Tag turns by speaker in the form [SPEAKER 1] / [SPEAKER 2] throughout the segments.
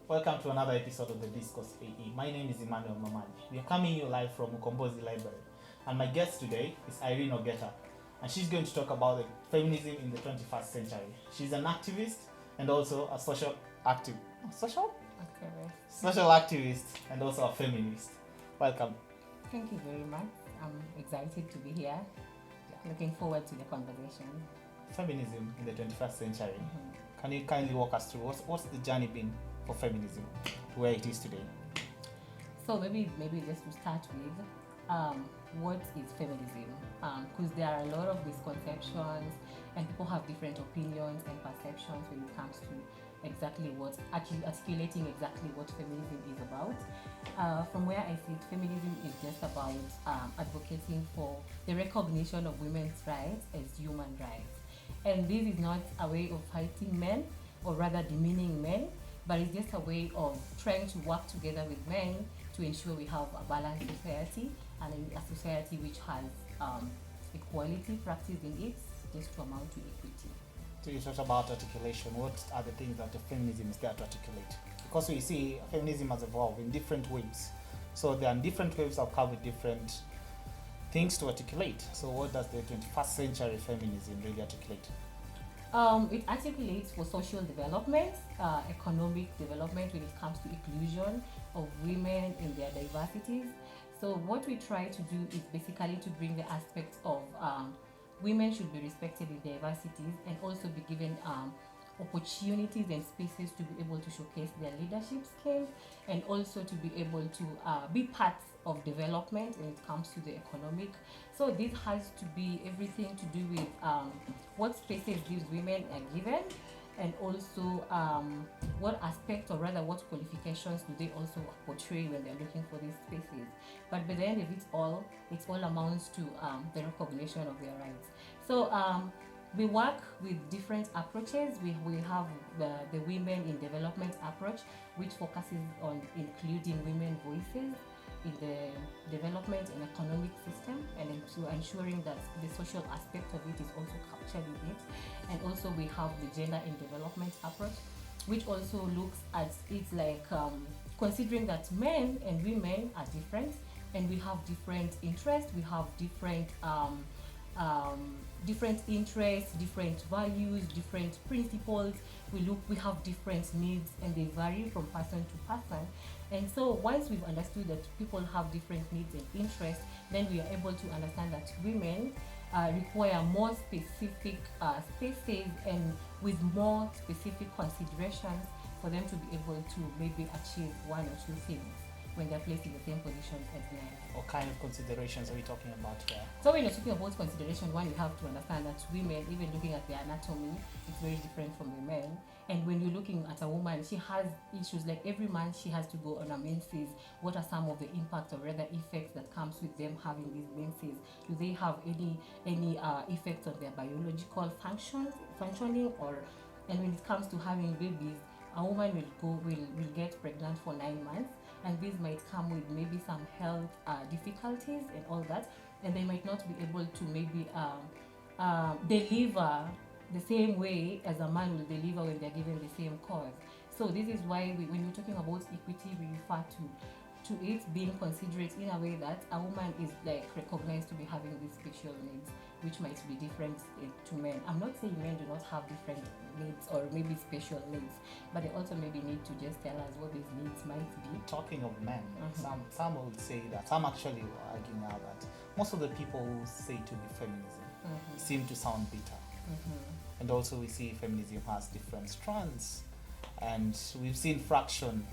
[SPEAKER 1] Welcome to another episode of the Discourse AE. My name is Emmanuel Mamadi. We are coming you live from Ukombozi Library. And my guest today is Irene, and she's going to talk about the feminism in the 21st century. She's an activist and also a social activist and also a feminist. Welcome.
[SPEAKER 2] Thank you very much. I'm excited to be here. Looking forward to the conversation.
[SPEAKER 1] Feminism in the 21st century. Can you kindly walk us through what's the journey been for feminism to where it is today?
[SPEAKER 2] So maybe just to start with, what is feminism? Because there are a lot of misconceptions and people have different opinions and perceptions when it comes to exactly what, actually articulating exactly what feminism is about. From where I see it, feminism is just about advocating for the recognition of women's rights as human rights. And this is not a way of fighting men or rather demeaning men, but it's just a way of trying to work together with men to ensure we have a balanced society and a society which has equality practiced in it, just to amount to equity.
[SPEAKER 1] So you talked about articulation. What are the things that the feminism is there to articulate? Because we see feminism has evolved in different waves. So there are different waves that come with different things to articulate. So what does the 21st century feminism really articulate?
[SPEAKER 2] It articulates for social development, economic development when it comes to inclusion of women in their diversities. So what we try to do is basically to bring the aspects of women should be respected in diversities and also be given opportunities and spaces to be able to showcase their leadership skills and also to be able to be part of development when it comes to the economic. So this has to be everything to do with what spaces these women are given and also what aspect or rather what qualifications do they also portray when they're looking for these spaces. But by the end of it all amounts to the recognition of their rights. So we work with different approaches. We have the Women in Development approach, which focuses on including women voices in the development and economic system and ensuring that the social aspect of it is also captured in it. And also we have the Gender in Development approach, which also looks at it like considering that men and women are different and we have different interests, we have different different interests, different values, different principles. We have different needs and they vary from person to person. And so once we've understood that people have different needs and interests, then we are able to understand that women require more specific spaces and with more specific considerations for them to be able to maybe achieve one or two things when they're placed in the same position as men.
[SPEAKER 1] What kind of considerations are we talking about here?
[SPEAKER 2] So when you're talking about consideration, one, you have to understand that women, even looking at their anatomy, it's very different from the men. And when you're looking at a woman, she has issues like every month she has to go on a menses. What are some of the impacts or rather effects that comes with them having these menses? Do they have any effects on their biological functioning or? And when it comes to having babies, a woman will get pregnant for 9 months. And this might come with maybe some health difficulties and all that, and they might not be able to maybe deliver the same way as a man will deliver when they're given the same cause. So this is why when we're talking about equity, we refer to it being considerate in a way that a woman is like recognized to be having these special needs, which might be different to men. I'm not saying men do not have different needs or maybe special needs, but they also maybe need to just tell us what these needs might be.
[SPEAKER 1] Talking of men, some would say that, some actually will argue now that most of the people who say to be feminism seem to sound bitter. And also we see feminism has different strands, and we've seen fraction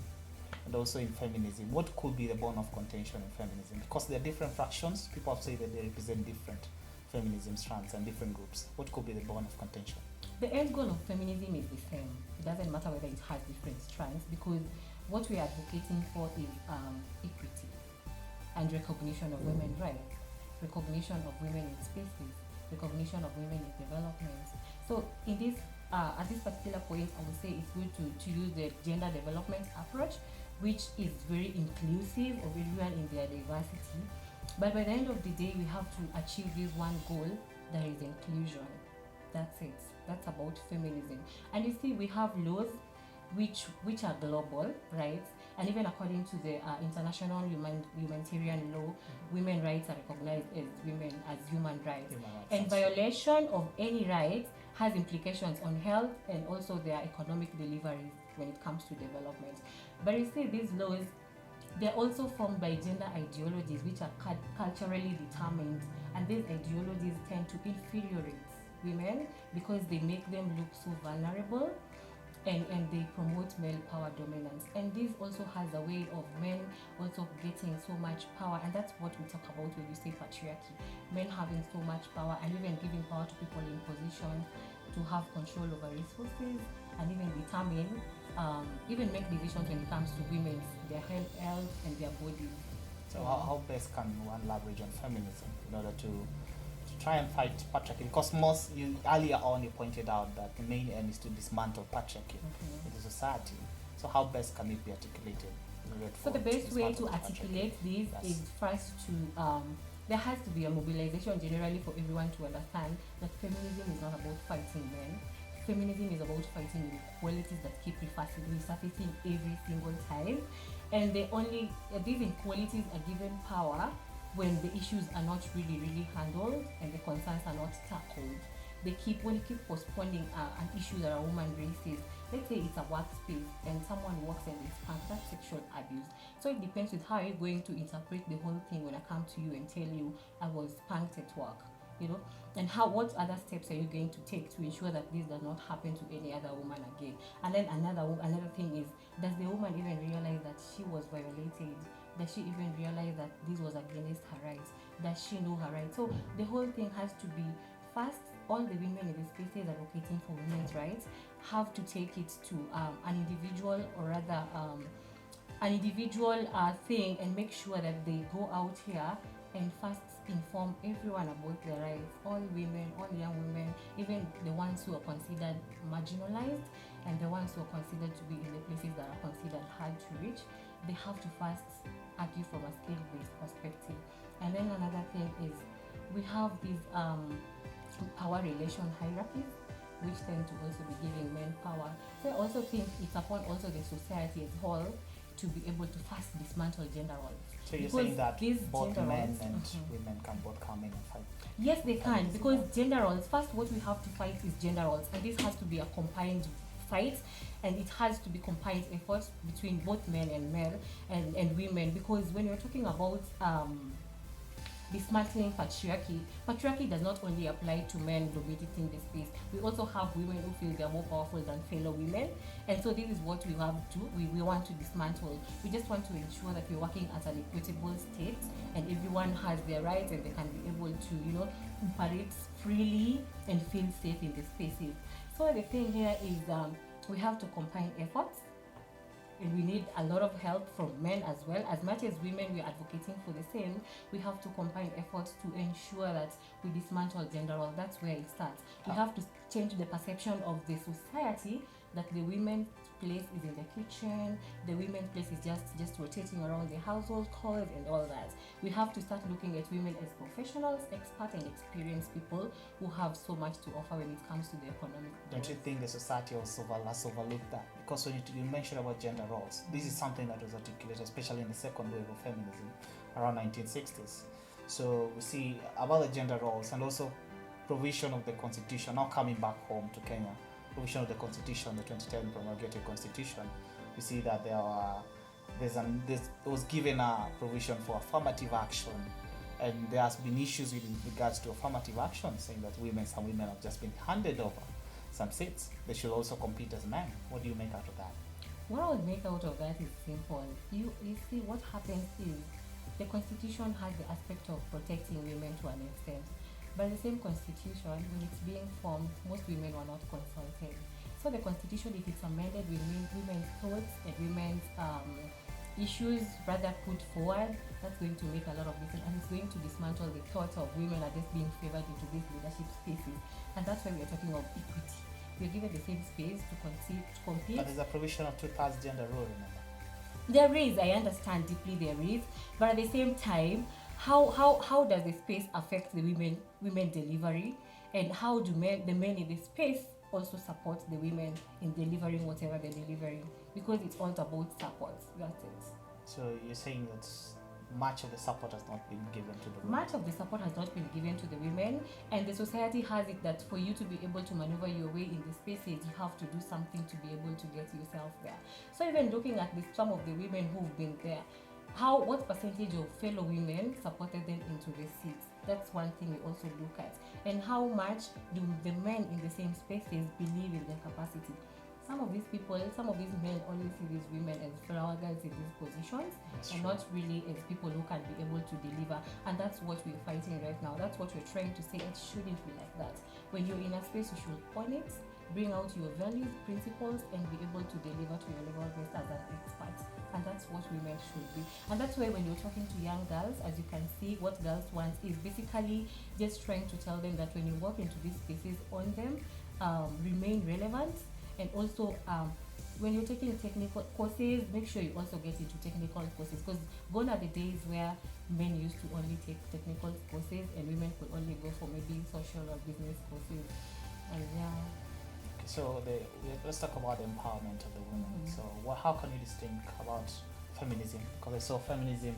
[SPEAKER 1] and also in feminism. What could be the bone of contention in feminism? Because there are different fractions, people have said that they represent different feminism strands and different groups. What could be the bone of contention?
[SPEAKER 2] The end goal of feminism is the same. It doesn't matter whether it has different strands, because what we are advocating for is equity and recognition of women's rights, recognition of women in spaces, recognition of women in development. So in this at this particular point, I would say it's good to use the gender development approach, which is very inclusive of everyone in their diversity. But by the end of the day, we have to achieve this one goal, that is inclusion. That's it. That's about feminism. And you see, we have laws which are global, right? And even according to the international humanitarian law, women rights are recognized as human rights. And violation of any right has implications on health and also their economic deliveries when it comes to development. But you see, these laws, they're also formed by gender ideologies which are culturally determined, and these ideologies tend to inferiorate women because they make them look so vulnerable, and they promote male power dominance. And this also has a way of men also getting so much power, and that's what we talk about when you say patriarchy. Men having so much power and even giving power to people in positions to have control over resources and even determine, even make decisions when it comes to women's, their health and their bodies.
[SPEAKER 1] So how best can one leverage on feminism in order to try and fight patriarchy? Because you earlier on you pointed out that the main aim is to dismantle patriarchy in the society. So how best can it be articulated?
[SPEAKER 2] So the best way to articulate this is first to there has to be a mobilization generally for everyone to understand that feminism is not about fighting men. Feminism is about fighting inequalities that keep resurfacing every single time, and these inequalities are given power when the issues are not really handled and the concerns are not tackled. When you keep postponing an issue that a woman raises, let's say it's a workspace and someone walks and is spanked, that's sexual abuse. So it depends with how you're going to interpret the whole thing when I come to you and tell you I was spanked at work, and what other steps are you going to take to ensure that this does not happen to any other woman again? And then another thing is, does the woman even realize that she was violated? Does she even realize that this was against her rights? Does she know her rights? So the whole thing has to be, first, all the women in the spaces advocating for women's rights have to take it to an individual, or rather an individual thing, and make sure that they go out here and first inform everyone about their rights. All women, all young women, even the ones who are considered marginalized and the ones who are considered to be in the places that are considered hard to reach, they have to first argue from a skill-based perspective. And then another thing is, we have these power relation hierarchies which tend to also be giving men power. So I also think it's upon also the society as a whole to be able to first dismantle gender roles.
[SPEAKER 1] So you're saying that both men and women can both come in and fight?
[SPEAKER 2] Yes, they can, because gender roles, first what we have to fight is gender roles, and this has to be a combined fight, and it has to be combined efforts between both men and male and women, because when you're talking about dismantling patriarchy does not only apply to men dominating the space. We also have women who feel they're more powerful than fellow women, and so this is what we have to we want to dismantle. We just want to ensure that we're working as an equitable state, and everyone has their rights and they can be able to operate freely and feel safe in the spaces. So the thing here is we have to combine efforts, and we need a lot of help from men as well. As much as women, we're advocating for the same, we have to combine efforts to ensure that we dismantle gender roles. That's where it starts. We have to change the perception of the society that the women's place is in the kitchen, the women's place is just rotating around the household chores and all that. We have to start looking at women as professionals, expert and experienced people who have so much to offer when it comes to the economic.
[SPEAKER 1] Don't you think the society also has overlooked that? Because when you mentioned about gender roles, this is something that was articulated, especially in the second wave of feminism around 1960s. So we see about the gender roles and also provision of the constitution, now coming back home to Kenya, provision of the constitution, the 2010 promulgated constitution. We see that there was given a provision for affirmative action, and there has been issues with regards to affirmative action, saying that some women have just been handed over some seats. They should also compete as men. What do you make out of that?
[SPEAKER 2] What I would make out of that is simple. You see, what happens is the constitution has the aspect of protecting women to an extent. But the same constitution, when it's being formed, most women were not consulted. So the constitution, if it's amended with women's thoughts and women's issues rather put forward, that's going to make a lot of difference, and it's going to dismantle the thought of women are just being favored into these leadership spaces. And that's why we're talking of equity. We're given the same space to compete.
[SPEAKER 1] But there's a provision of 2/3 gender role, remember?
[SPEAKER 2] There is, I understand deeply there is, but at the same time, how does the space affect the women delivery, and how do the men in the space also support the women in delivering whatever they're delivering, because it's all about support. That's it.
[SPEAKER 1] So you're saying that much of the support has not been given to the women?
[SPEAKER 2] Much of the support has not been given to the women, and the society has it that for you to be able to maneuver your way in the spaces, you have to do something to be able to get yourself there. So even looking at some of the women who've been there, what percentage of fellow women supported them into the seats? That's one thing we also look at. And how much do the men in the same spaces believe in their capacity? Some of these men only see these women as flower girls in these positions, and not really as people who can be able to deliver. And that's what we're fighting right now. That's what we're trying to say. It shouldn't be like that. When you're in a space, you should own it, bring out your values, principles, and be able to deliver to your level best as an expert. And that's what women should be. And that's why when you're talking to young girls, as you can see, what girls want is basically just trying to tell them that when you walk into these spaces, own them, remain relevant, and also when you're taking technical courses, make sure you also get into technical courses, because gone are the days where men used to only take technical courses and women could only go for maybe social or business courses. And
[SPEAKER 1] Okay, so let's talk about the empowerment of the women. So how can you distinct about feminism? Because I saw feminism,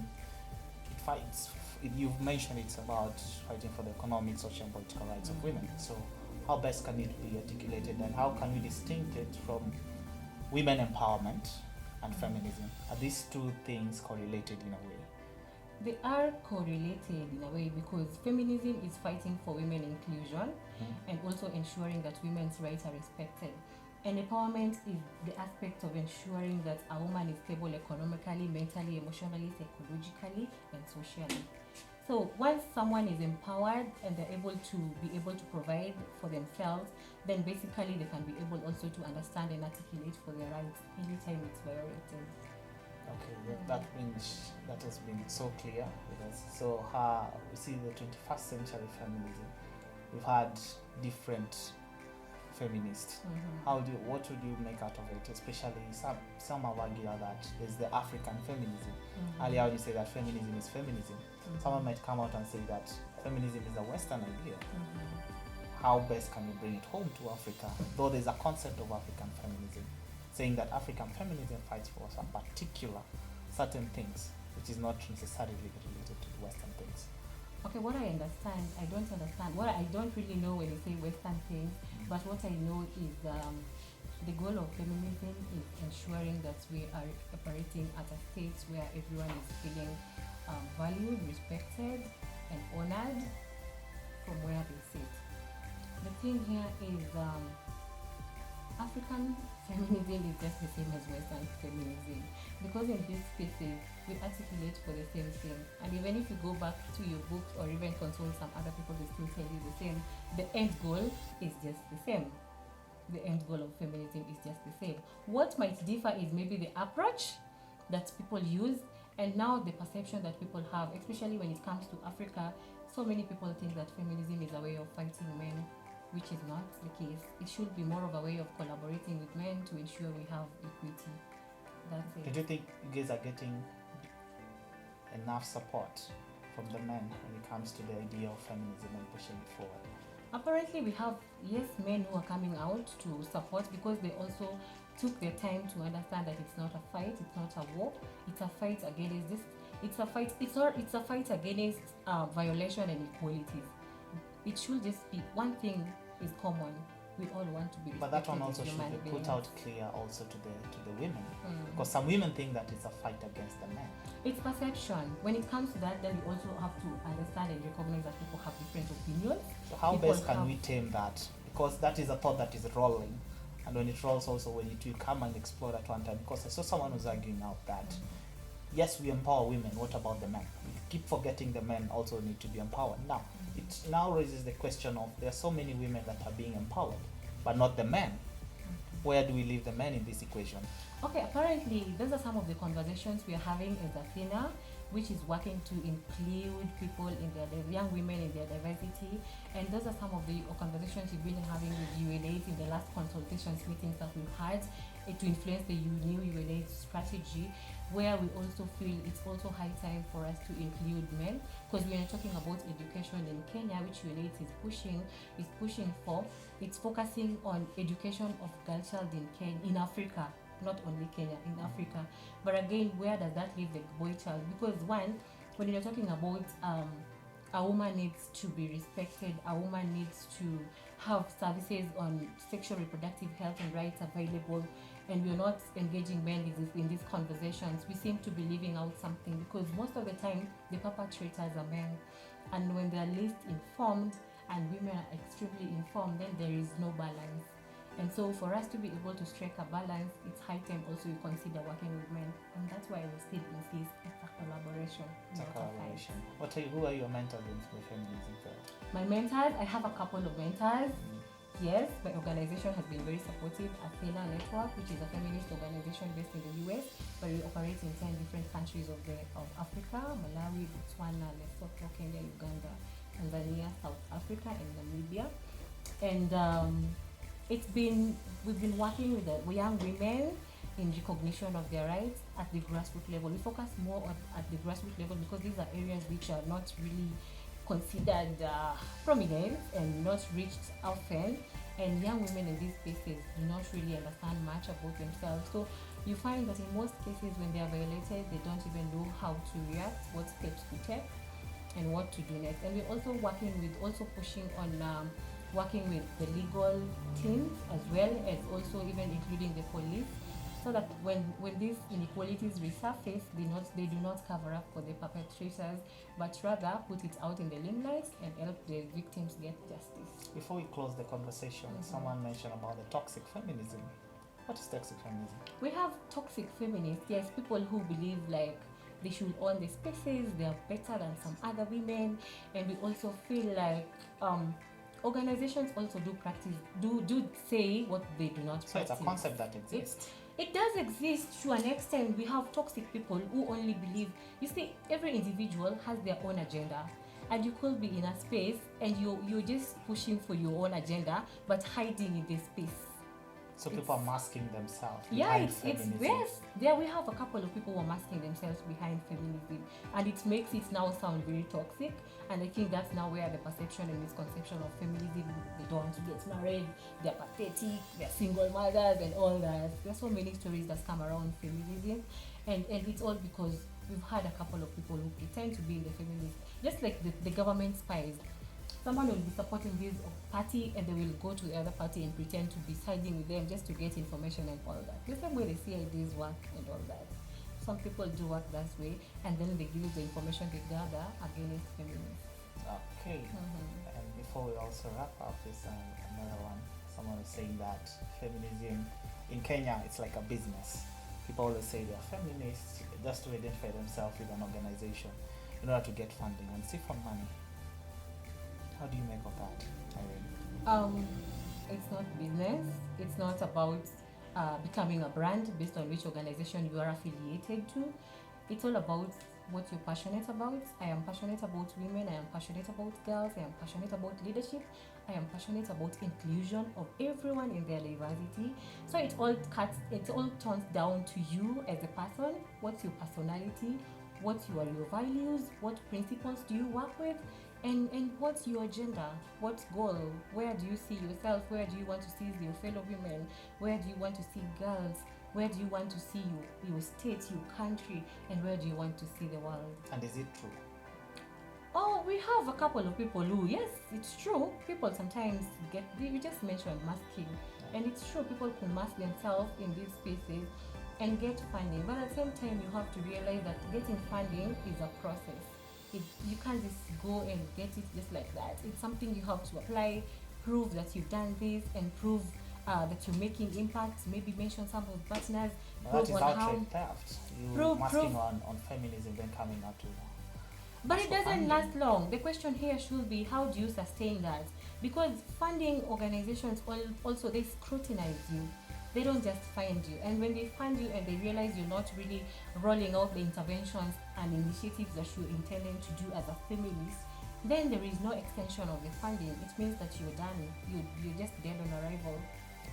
[SPEAKER 1] it fights, you've mentioned it's about fighting for the economic, social and political rights of women. So how best can it be articulated, and how can we distinct it from women empowerment and feminism? Are these two things correlated in a way?
[SPEAKER 2] They are correlated in a way, because feminism is fighting for women inclusion and also ensuring that women's rights are respected. And empowerment is the aspect of ensuring that a woman is stable economically, mentally, emotionally, psychologically, and socially. So once someone is empowered and they're able to provide for themselves, then basically they can be able also to understand and articulate for their rights anytime it's violated.
[SPEAKER 1] Okay, that means that has been so clear with us. So we see the 21st century feminism. We've had different feminists. What would you make out of it? Especially some have argued that there's the African feminism. Earlier you say that feminism is feminism. Someone might come out and say that feminism is a Western idea. How best can you bring it home to Africa? Though there's a concept of African feminism, saying that African feminism fights for some particular certain things, which is not necessarily related to Western things.
[SPEAKER 2] Okay, what I understand, I don't understand. What I don't really know when you say Western things, but what I know is the goal of feminism is ensuring that we are operating at a state where everyone is feeling valued, respected, and honored from where they sit. The thing here is African feminism is just the same as Western feminism, because in these spaces we articulate for the same thing, and even if you go back to your books or even consult some other people, they still tell you the same. The end goal is just the same. The end goal of feminism is just the same. What might differ is maybe the approach that people use, and now the perception that people have, especially when it comes to Africa. So many people think that feminism is a way of fighting men, which is not the case. It should be more of a way of collaborating with men to ensure we have equity. That's it.
[SPEAKER 1] Do you think you guys are getting enough support from the men when it comes to the idea of feminism and pushing it forward?
[SPEAKER 2] Apparently we have, yes, men who are coming out to support, because they also took their time to understand that it's not a fight, it's not a war, it's a fight against this, it's a fight against violation and equalities. It should just be one thing is common. We all want to be respected.
[SPEAKER 1] But that one also
[SPEAKER 2] as
[SPEAKER 1] should
[SPEAKER 2] human
[SPEAKER 1] be
[SPEAKER 2] beings.
[SPEAKER 1] put out clear also to the women, because some women think that it's a fight against the men.
[SPEAKER 2] It's perception. When it comes to that, then we also have to understand and recognize that people have different opinions.
[SPEAKER 1] So how best can we tame that? Because that is a thought that is rolling, and when it rolls also, when you come and explore at one time, because I saw someone was arguing out that yes, we empower women, what about the men? We keep forgetting the men also need to be empowered. Now, it now raises the question of there are so many women that are being empowered, but not the men. Where do we leave the men in this equation?
[SPEAKER 2] Okay, apparently those are some of the conversations we are having as Athena, which is working to include people in their young women in their diversity, and those are some of the conversations we've been having with UNAID in the last consultation conversations, meetings that we've had, to influence the new UNA strategy, where we also feel it's also high time for us to include men, because we are talking about education in Kenya, which UNA is pushing for. It's focusing on education of girl child in Africa, not only Kenya, in Africa. But again, where does that leave the boy child? Because one, when you're talking about a woman needs to be respected, a woman needs to have services on sexual reproductive health and rights available, and we're not engaging men in these conversations, we seem to be leaving out something, because most of the time the perpetrators are men, and when they're least informed and women are extremely informed, then there is no balance. And so for us to be able to strike a balance, it's high time also you consider working with men, and that's why we still insist it's a collaboration.
[SPEAKER 1] Who are your mentors in the feminism field?
[SPEAKER 2] My mentors, I have a couple of mentors. Yes, my organization has been very supportive. Athena Network, which is a feminist organization based in the US, but we operate in 10 different countries of Africa: Malawi, Botswana, Lesotho, Kenya, Uganda, Tanzania, South Africa, and Namibia. And we've been working with the young women in recognition of their rights at the grassroots level. We focus more at the grassroots level because these are areas which are not really considered prominent and not reached often, and young women in these spaces do not really understand much about themselves. So you find that in most cases when they are violated, they don't even know how to react, what steps to take, and what to do next. And we're also pushing on working with the legal teams as well as also even including the police, so that when these inequalities resurface, they do not cover up for the perpetrators, but rather put it out in the limelight and help the victims get justice.
[SPEAKER 1] Before we close the conversation, someone mentioned about the toxic feminism. What is toxic feminism?
[SPEAKER 2] We have toxic feminists, yes, people who believe like they should own the spaces, they are better than some other women, and we also feel like organizations also do say what they do not practice.
[SPEAKER 1] So it's a concept that exists.
[SPEAKER 2] It does exist to an extent. We have toxic people who only believe, you see, every individual has their own agenda, and you could be in a space and you're just pushing for your own agenda but hiding in the space.
[SPEAKER 1] So people are masking themselves
[SPEAKER 2] behind
[SPEAKER 1] feminism.
[SPEAKER 2] Yes, there we have a couple of people who are masking themselves behind feminism, and it makes it now sound very toxic. And I think that's now where the perception and misconception of feminism, they don't want to get married, they're pathetic, they're single mothers and all that. There's so many stories that come around feminism, and it's all because we've had a couple of people who pretend to be in the feminist, just like the government spies. Someone will be supporting this party and they will go to the other party and pretend to be siding with them just to get information and all that. The same way the CIDs work and all that. Some people do work that way, and then they give you the information they gather against feminists.
[SPEAKER 1] Okay. And before we also wrap up this another one, someone was saying that feminism in Kenya, it's like a business. People always say they're feminists just to identify themselves with an organization in order to get funding and see from money. How do you make of that, Irene?
[SPEAKER 2] It's not business. It's not about becoming a brand based on which organization you are affiliated to. It's all about what you're passionate about. I am passionate about women. I am passionate about girls. I am passionate about leadership. I am passionate about inclusion of everyone in their diversity. So it all turns down to you as a person. What's your personality? What are your values? What principles do you work with? And what's your agenda? What goal? Where do you see yourself? Where do you want to see your fellow women? Where do you want to see girls? Where do you want to see your state, your country? And where do you want to see the world?
[SPEAKER 1] And is it true?
[SPEAKER 2] Oh, we have a couple of people who, yes, it's true. People sometimes you just mentioned masking. And it's true, people can mask themselves in these spaces and get funding. But at the same time, you have to realize that getting funding is a process. You can't just go and get it just like that. It's something you have to apply, prove that you've done this, and prove that you're making impact. Maybe mention some of the partners.
[SPEAKER 1] That is outright theft. You're masking on feminism, then coming out to.
[SPEAKER 2] But it doesn't last long. The question here should be, how do you sustain that? Because funding organizations also, they scrutinize you. They don't just find you. And when they find you and they realize you're not really rolling out the interventions and initiatives that you're intending to do as a feminist, then there is no extension of the funding. It means that you're done. You're just dead on arrival.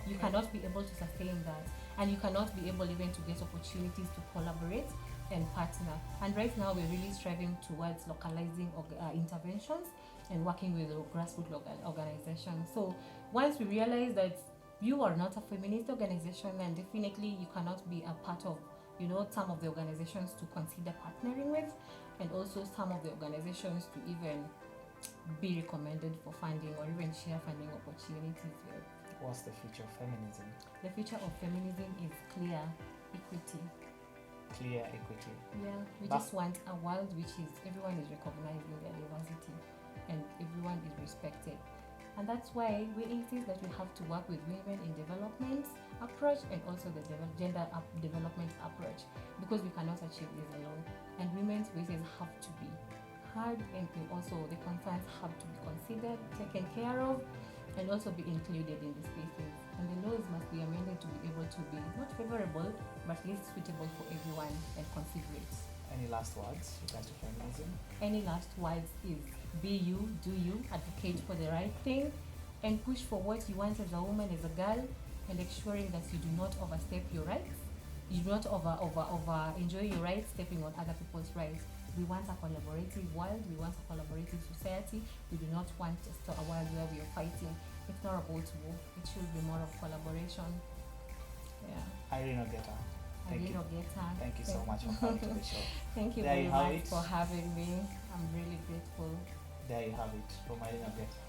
[SPEAKER 2] You cannot be able to sustain that, and you cannot be able even to get opportunities to collaborate and partner. And right now we're really striving towards localizing interventions and working with grassroots organizations. So once we realize that you are not a feminist organization, and definitely you cannot be a part of, you know, some of the organizations to consider partnering with, and also some of the organizations to even be recommended for funding or even share funding opportunities with.
[SPEAKER 1] What's the future of feminism?
[SPEAKER 2] The future of feminism is clear equity.
[SPEAKER 1] Clear equity.
[SPEAKER 2] Yeah, we just want a world which is everyone is recognizing their diversity and everyone is respected. And that's why we insist that we have to work with women in development approach and also the gender development approach, because we cannot achieve this alone. And women's voices have to be heard, and also the concerns have to be considered, taken care of, and also be included in the spaces. And the laws must be amended to be able to be not favorable, but at least suitable for everyone and considerate.
[SPEAKER 1] Any last words regards to feminism?
[SPEAKER 2] Any last words is be you, do you, advocate for the right thing, and push for what you want as a woman, as a girl, and ensuring that you do not overstep your rights. You do not enjoy your rights, stepping on other people's rights. We want a collaborative world. We want a collaborative society. We do not want just a world where we are fighting. It's not about war. It should be more of collaboration. Yeah.
[SPEAKER 1] Irene Ogeta. Thank you. Thank you so much for coming to the show.
[SPEAKER 2] Thank you very much for having me. I'm really grateful.
[SPEAKER 1] There you have it from Irene Ogeta.